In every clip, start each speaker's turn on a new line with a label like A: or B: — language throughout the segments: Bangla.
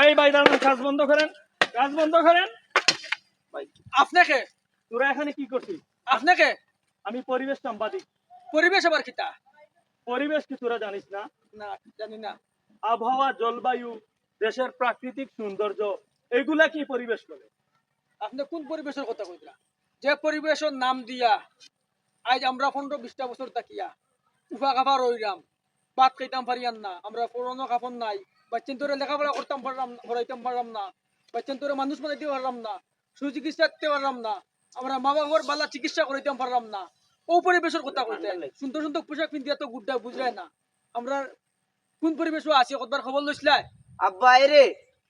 A: এই ভাই দাঁড়ান, কাজ বন্ধ করেন, কাজ বন্ধ করেন। ভাই
B: আপনাকে
A: তোরা এখানে কি করছিস?
B: আপনাকে
A: আমি পরিবেশ সাংবাদিক।
B: পরিবেশ আবার কিতা?
A: পরিবেশ কি তোরা জানিস না?
B: না জানি না।
A: আবহাওয়া, জলবায়ু, দেশের প্রাকৃতিক সৌন্দর্য, এগুলা কি পরিবেশ করে?
B: আপনি কোন পরিবেশের কথা কইরা? যে পরিবেশের নাম দিয়া আজ আমরা 15-20টা বছর তাকিয়া উফা খাবার রইলাম, ভাত খাইতাম পারিয়ান না, আমরা পুরনো কাপড় নাই, বাচ্চান তোরে লেখাপড়া করতাম পারলাম করাইতাম পারলাম না, বাচ্চান তোরে মানুষ বানাইতে পারলাম না, সুচিকিৎসা দিতে পারলাম না, আমরা মা বাবার বালা চিকিৎসা করাইতাম পারলাম না। ও পরিবেশের কথা কইতে সুন্দর সুন্দর পোশাক পিন্ধিয়া তো গুড্ডা বুঝায় না। আমরা কোন পরিবেশও আছি কতবার খবর লইছিলাই?
C: আব্বা রে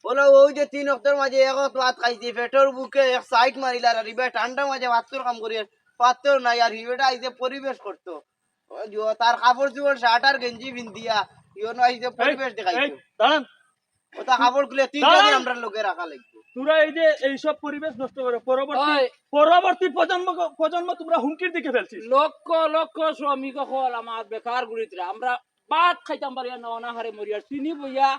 C: বলো ওই যে 3 অক্টোবর মাঝে এক ভাত খাইছি পেটর বুকে এক সাইড মারিলা আর রিবে ঠান্ডা মাঝে ভাতর কাম করি পাত্তর নাই আর রিবেটা আইতে পরিবেশ করতো তার কাপড় চোপড় শার্ট আর গেঞ্জি পিন্ধিয়া ইয়নো আইতে পরিবেশ
A: এই
C: দেখাইতো
A: দাঁড়ান,
C: ওটা কাপড় খুলে 3টা দিন আমরা লোকে রাখা লাগতো।
A: তোরা এই যে এইসব পরিবেশ নষ্ট করে
B: ওই।
A: পরবর্তী প্রজন্ম তোমরা হুমকির দিকে ফেলছিস।
D: লক্ষ লক্ষ শ্রমিক হল আমার বেকার গুড়িতরা আমরা ভাত খাইতাম পারি না অনাহারে মরিয়ার চিনি বইয়া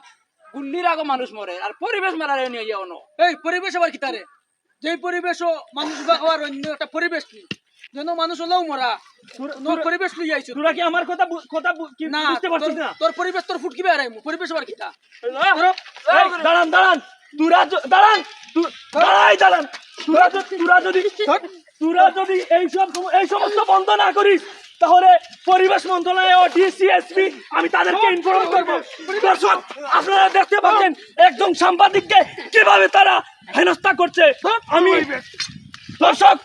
D: গুল্লির আগে মানুষ মরে আর পরিবেশ মারারে নিয়ে যাও না।
B: এই পরিবেশ আবার কিতারে? যে পরিবেশও মানুষ বা খাওয়ার অন্য একটা পরিবেশ কি যেন মানুষ হলেও মরা পরিবেশ লই আইছো।
A: তোরা কি আমার কথা কি
B: না
A: বুঝতে পারছিস না?
B: তোর পরিবেশ তোর ফুটকিবে আরাইমু পরিবেশ আবার কিতা?
A: এই, দাঁড়ান দাঁড়ান, দাঁড়ান দাঁড়ান, তোরা যদি এই সমস্ত বন্ধ না করিস তাহলে পরিবেশ মন্ত্রণালয় ও ডিসিএসপি আমি তাদেরকে ইনফর্ম করবো। দর্শক আপনারা দেখতে পাচ্ছেন একজন সাংবাদিককে কিভাবে তারা হেনস্থা করছে। আমি দর্শক